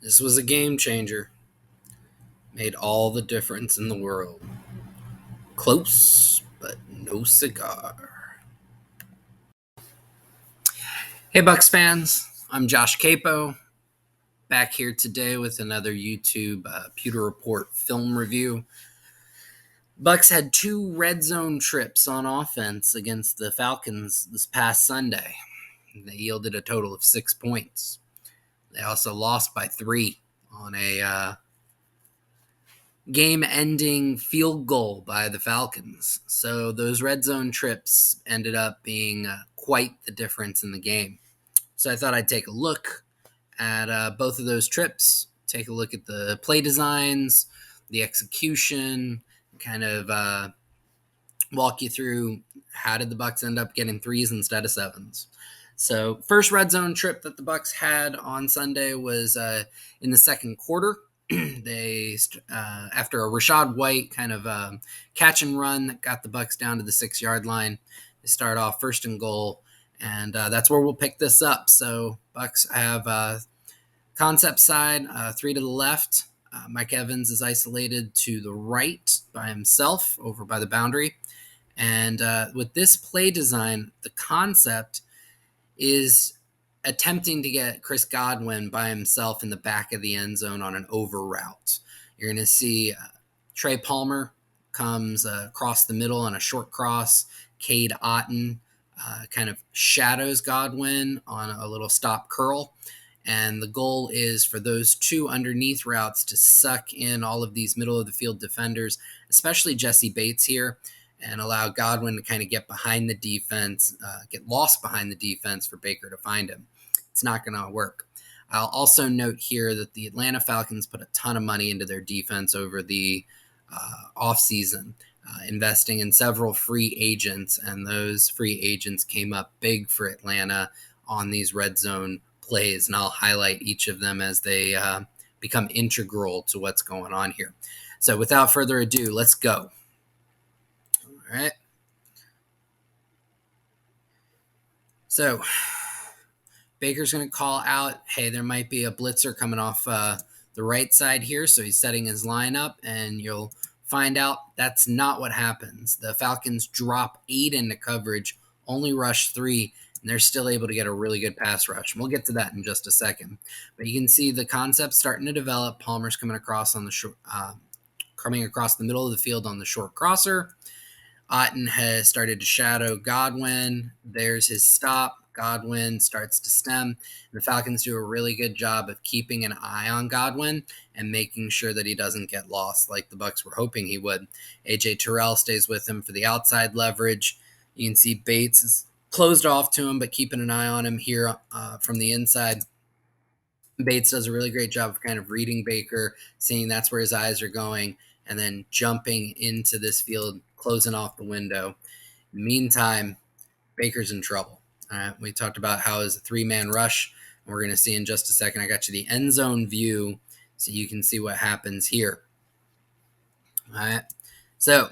This was a game changer. Made all the difference in the world. Close, but no cigar. Hey, Bucs fans. I'm Josh Queipo, back here today with another YouTube Pewter Report film review. Bucs had 2 red zone trips on offense against the Falcons this past Sunday. They yielded a total of 6 points. They also lost by 3 on a game-ending field goal by the Falcons. So those red zone trips ended up being quite the difference in the game. So I thought I'd take a look at both of those trips, take a look at the play designs, the execution, kind of walk you through how did the Bucs end up getting 3s instead of 7s. So first red zone trip that the Bucs had on Sunday was in the second quarter. They after a Rashad White kind of catch and run that got the Bucs down to the 6-yard line. They start off first and goal, and that's where we'll pick this up. So Bucs have concept side, 3 to the left. Mike Evans is isolated to the right by himself over by the boundary. And with this play design, the concept is attempting to get Chris Godwin by himself in the back of the end zone on an over route. You're going to see Trey Palmer comes across the middle on a short cross. Cade Otton kind of shadows Godwin on a little stop curl. And the goal is for those 2 underneath routes to suck in all of these middle of the field defenders, especially Jesse Bates here, and allow Godwin to kind of get behind the defense, get lost behind the defense for Baker to find him. It's not going to work. I'll also note here that the Atlanta Falcons put a ton of money into their defense over the offseason, investing in several free agents, and those free agents came up big for Atlanta on these red zone plays, and I'll highlight each of them as they become integral to what's going on here. So without further ado, let's go. All right. So Baker's going to call out, hey, there might be a blitzer coming off the right side here. So he's setting his lineup, and you'll find out that's not what happens. The Falcons drop 8 into coverage, only rush 3, and they're still able to get a really good pass rush. And we'll get to that in just a second. But you can see the concept starting to develop. Palmer's coming across on the coming across the middle of the field on the short crosser. Otton has started to shadow Godwin. There's his stop. Godwin starts to stem. The Falcons do a really good job of keeping an eye on Godwin and making sure that he doesn't get lost like the Bucs were hoping he would. A.J. Terrell stays with him for the outside leverage. You can see Bates is closed off to him, but keeping an eye on him here from the inside. Bates does a really great job of kind of reading Baker, seeing that's where his eyes are going, and then jumping into this field, closing off the window. Meantime, Baker's in trouble. All right, we talked about how it's a 3-man rush, and we're going to see in just a second. I got you the end zone view so you can see what happens here. All right, so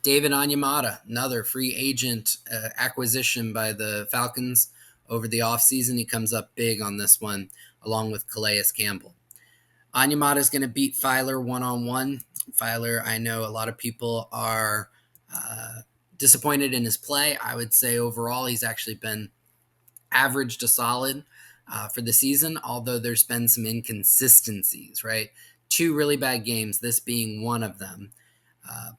David Onyemata, another free agent acquisition by the Falcons over the offseason. He comes up big on this one, along with Calais Campbell. Onyemata is going to beat Filer one-on-one. Filer, I know a lot of people are disappointed in his play. I would say overall he's actually been average to solid for the season, although there's been some inconsistencies, right? 2 really bad games, this being one of them.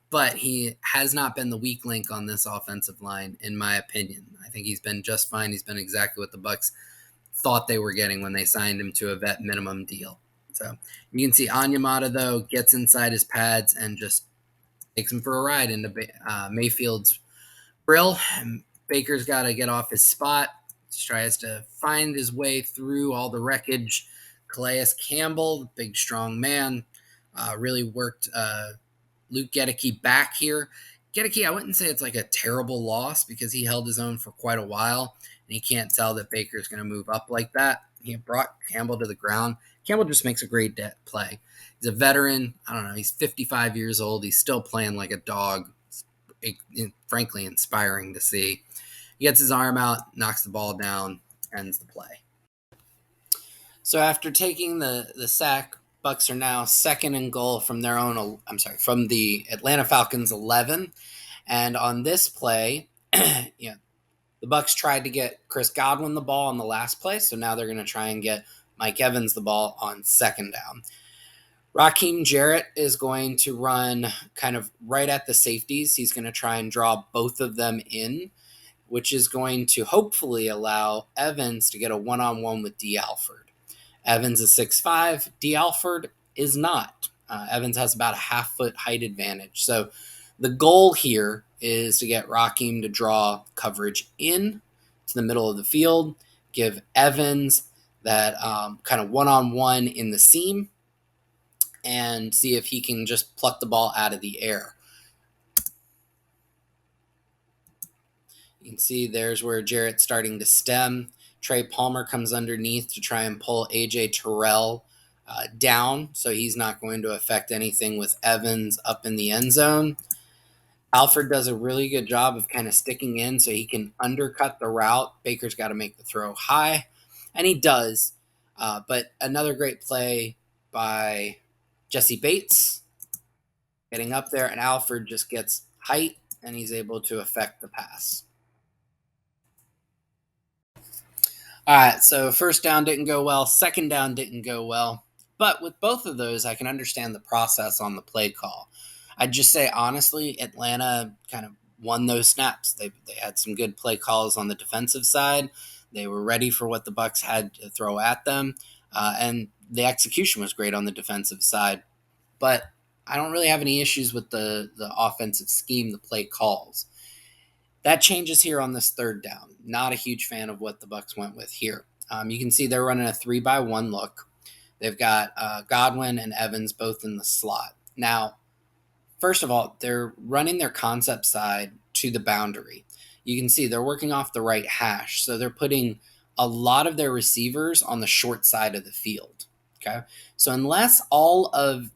But he has not been the weak link on this offensive line, in my opinion. I think he's been just fine. He's been exactly what the Bucs thought they were getting when they signed him to a vet minimum deal. So you can see Onyemata, though, gets inside his pads and just takes him for a ride into Mayfield's grill. And Baker's got to get off his spot. He tries to find his way through all the wreckage. Calais Campbell, big, strong man, really worked Luke Gedeke back here. Gedeke, I wouldn't say it's like a terrible loss because he held his own for quite a while, and he can't tell that Baker's going to move up like that. He brought Campbell to the ground. Campbell just makes a great play. He's a veteran. I don't know. He's 55 years old. He's still playing like a dog. It's frankly inspiring to see. He gets his arm out, knocks the ball down, ends the play. So after taking the sack, Bucs are now second and goal from their own. I'm sorry, from the Atlanta Falcons 11. And on this play, yeah, the Bucs tried to get Chris Godwin the ball on the last play, so now they're going to try and get Mike Evans the ball on second down. Raheem Jarrett is going to run kind of right at the safeties. He's going to try and draw both of them in, which is going to hopefully allow Evans to get a one-on-one with D. Alford. Evans is 6'5". D. Alford is not. Evans has about a half-foot height advantage. So the goal here is to get Raheem to draw coverage in to the middle of the field, give Evans that kind of one-on-one in the seam, and see if he can just pluck the ball out of the air. You can see there's where Jarrett's starting to stem. Trey Palmer comes underneath to try and pull A.J. Terrell down, so he's not going to affect anything with Evans up in the end zone. Alford does a really good job of kind of sticking in so he can undercut the route. Baker's got to make the throw high, and he does. But another great play by Jesse Bates getting up there, and Alford just gets height, and he's able to affect the pass. All right, so first down didn't go well. Second down didn't go well. But with both of those, I can understand the process on the play call. I'd just say, honestly, Atlanta kind of won those snaps. They had some good play calls on the defensive side. They were ready for what the Bucs had to throw at them. And the execution was great on the defensive side. But I don't really have any issues with the offensive scheme, the play calls. That changes here on this third down. Not a huge fan of what the Bucs went with here. You can see they're running a 3-by-1 look. They've got Godwin and Evans both in the slot. Now, first of all, they're running their concept side to the boundary. You can see they're working off the right hash, so they're putting a lot of their receivers on the short side of the field. Okay, so unless all of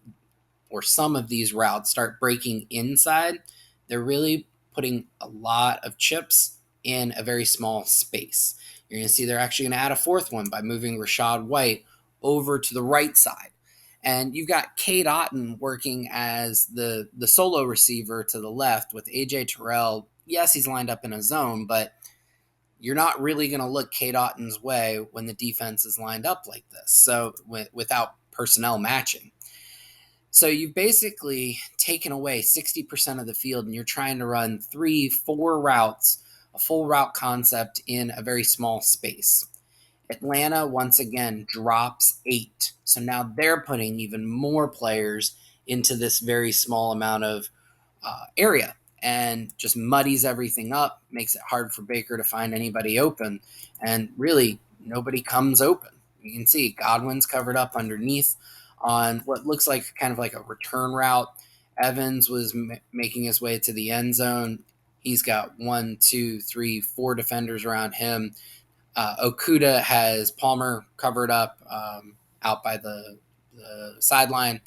or some of these routes start breaking inside, they're really putting a lot of chips in a very small space. You're going to see they're actually going to add a fourth one by moving Rachaad White over to the right side. And you've got Cade Otton working as the solo receiver to the left with A.J. Terrell. Yes, he's lined up in a zone, but you're not really going to look Cade Otton's way when the defense is lined up like this, so without personnel matching. So you've basically taken away 60% of the field, and you're trying to run 3-4 routes, a full route concept in a very small space. Atlanta, once again, drops 8. So now they're putting even more players into this very small amount of area and just muddies everything up, makes it hard for Baker to find anybody open. And really, nobody comes open. You can see Godwin's covered up underneath on what looks like kind of like a return route. Evans was making his way to the end zone. He's got 1, 2, 3, 4 defenders around him. Okudah has Palmer covered up out by the sideline.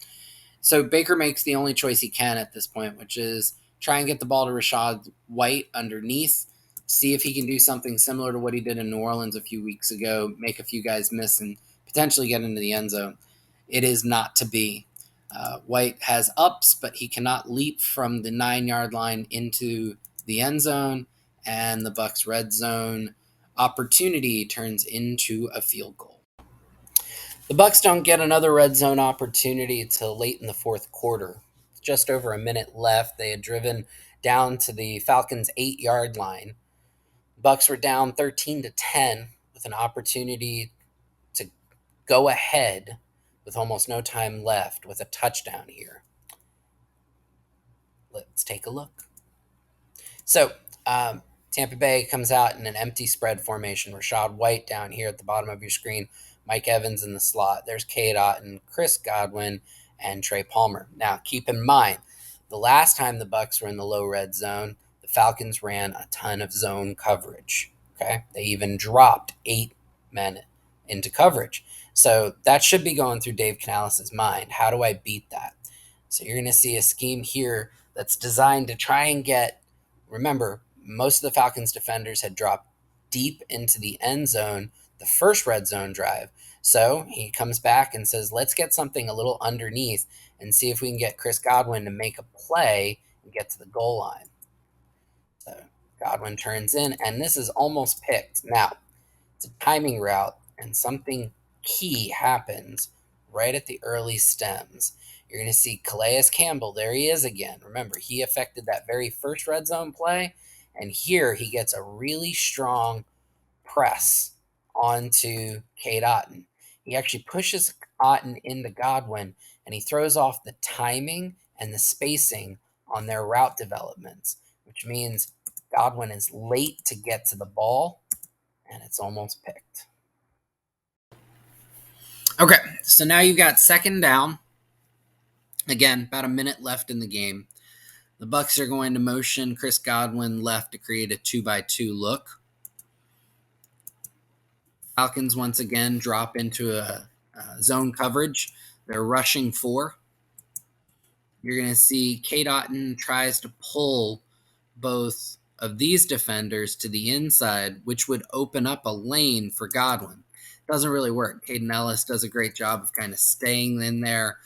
So Baker makes the only choice he can at this point, which is try and get the ball to Rachaad White underneath, see if he can do something similar to what he did in New Orleans a few weeks ago, make a few guys miss and potentially get into the end zone. It is not to be. White has ups, but he cannot leap from the 9-yard line into the end zone, and the Bucs red zone opportunity turns into a field goal. The Bucs don't get another red zone opportunity until late in the fourth quarter. Just over a minute left. They had driven down to the Falcons' 8-yard line. Bucs were down 13-10 with an opportunity to go ahead with almost no time left with a touchdown here. Let's take a look. So, Tampa Bay comes out in an empty spread formation. Rachaad White down here at the bottom of your screen. Mike Evans in the slot. There's Cade Otton, Chris Godwin, and Trey Palmer. Now, keep in mind, the last time the Bucs were in the low red zone, the Falcons ran a ton of zone coverage. Okay, they even dropped 8 men into coverage. So that should be going through Dave Canales' mind. How do I beat that? So you're going to see a scheme here that's designed to try and get, remember, most of the Falcons defenders had dropped deep into the end zone the first red zone drive. So he comes back and says, let's get something a little underneath and see if we can get Chris Godwin to make a play and get to the goal line. So Godwin turns in, and this is almost picked. Now, it's a timing route, and something key happens right at the early stems. You're going to see Calais Campbell. There he is again. Remember, he affected that very first red zone play, and here he gets a really strong press onto Cade Otton. He actually pushes Otton into Godwin, and he throws off the timing and the spacing on their route developments, which means Godwin is late to get to the ball, and it's almost picked. Okay, so now you've got second down. Again, about a minute left in the game. The Bucs are going to motion Chris Godwin left to create a 2-by-2 look. Falcons once again drop into a zone coverage. They're rushing 4. You're going to see Cade Otton tries to pull both of these defenders to the inside, which would open up a lane for Godwin. Doesn't really work. Cade Canales does a great job of kind of staying in there,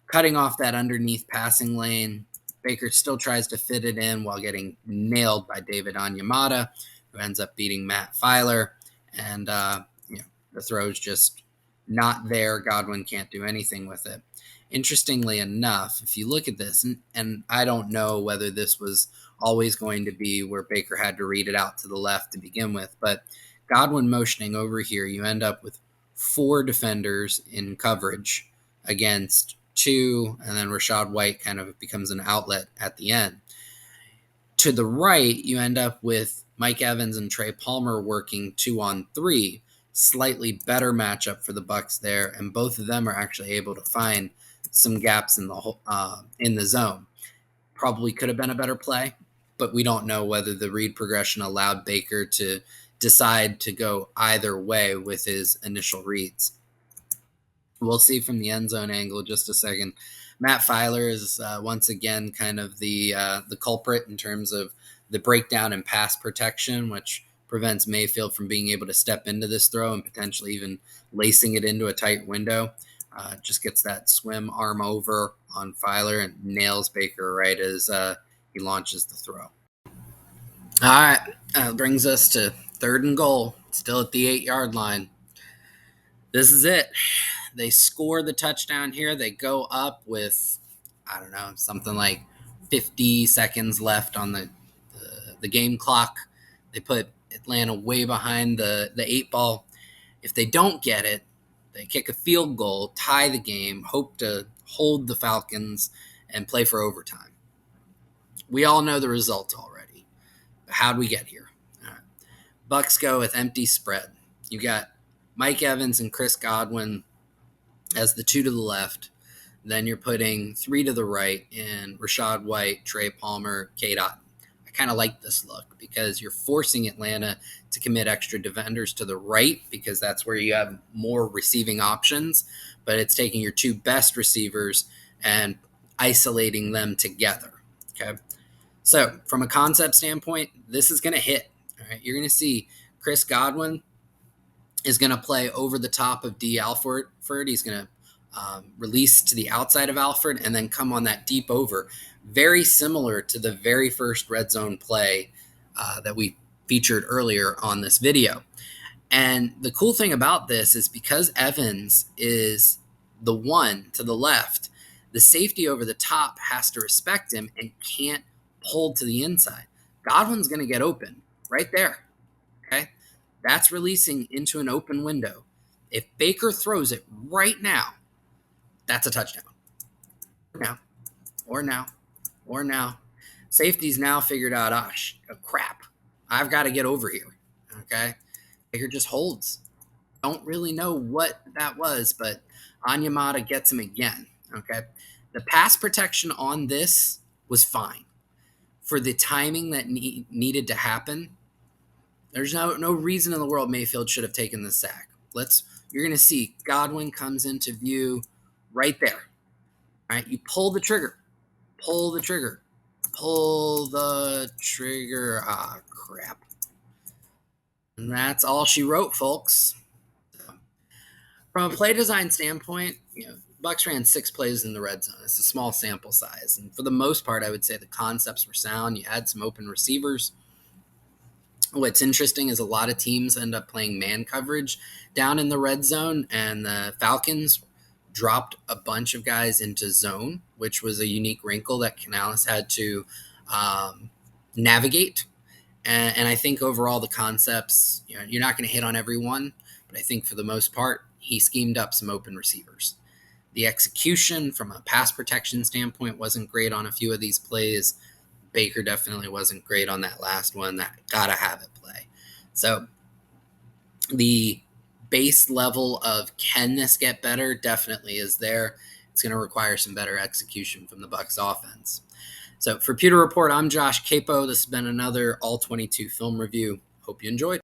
cutting off that underneath passing lane. Baker still tries to fit it in while getting nailed by David Onyemata, who ends up beating Matt Filer. And the throw's just not there. Godwin can't do anything with it. Interestingly enough, if you look at this, and I don't know whether this was always going to be where Baker had to read it out to the left to begin with, but Godwin motioning over here, you end up with 4 defenders in coverage against 2, and then Rachaad White kind of becomes an outlet at the end. To the right, you end up with Mike Evans and Trey Palmer working 2-on-3, slightly better matchup for the Bucs there, and both of them are actually able to find some gaps in the zone. Probably could have been a better play, but we don't know whether the read progression allowed Baker to decide to go either way with his initial reads. We'll see from the end zone angle just a second. Matt Filer is once again kind of the culprit in terms of the breakdown in pass protection, which prevents Mayfield from being able to step into this throw and potentially even lacing it into a tight window. Just gets that swim arm over on Filer and nails Baker right as he launches the throw. All right, brings us to 3rd and goal, still at the 8-yard line. This is it. They score the touchdown here. They go up with, I don't know, something like 50 seconds left on the game clock. They put Atlanta way behind the 8 ball. If they don't get it, they kick a field goal, tie the game, hope to hold the Falcons, and play for overtime. We all know the result already. But how'd we get here? All right. Bucs go with empty spread. You got Mike Evans and Chris Godwin as the 2 to the left. Then you're putting 3 to the right in Rachaad White, Trey Palmer, Cade Otton. I kind of like this look because you're forcing Atlanta to commit extra defenders to the right because that's where you have more receiving options, but it's taking your 2 best receivers and isolating them together. Okay. So from a concept standpoint, this is going to hit. All right. You're going to see Chris Godwin is going to play over the top of D. Alford. He's going to release to the outside of Alford and then come on that deep over. Very similar to the very first red zone play that we featured earlier on this video. And the cool thing about this is because Evans is the one to the left, the safety over the top has to respect him and can't pull to the inside. Godwin's going to get open right there. Okay. That's releasing into an open window. If Baker throws it right now, that's a touchdown. Or now. Safety's now figured out, crap, I've got to get over here. Okay. Baker just holds. Don't really know what that was, but Onyemata gets him again. Okay. The pass protection on this was fine. For the timing that needed to happen, there's no reason in the world Mayfield should have taken the sack. You're going to see Godwin comes into view right there. All right, you pull the trigger. Ah, crap. And that's all she wrote, folks. From a play design standpoint, Bucs ran 6 plays in the red zone. It's a small sample size, and for the most part, I would say the concepts were sound. You had some open receivers. What's interesting is a lot of teams end up playing man coverage down in the red zone, and the Falcons dropped a bunch of guys into zone, which was a unique wrinkle that Canales had to navigate. And I think overall the concepts, you're not going to hit on everyone, but I think for the most part, he schemed up some open receivers. The execution from a pass protection standpoint wasn't great on a few of these plays. Baker definitely wasn't great on that last one. That gotta have it play. So the base level of can this get better definitely is there. It's going to require some better execution from the Bucs offense. So for Pewter Report, I'm Josh Queipo. This has been another All 22 film review. Hope you enjoyed.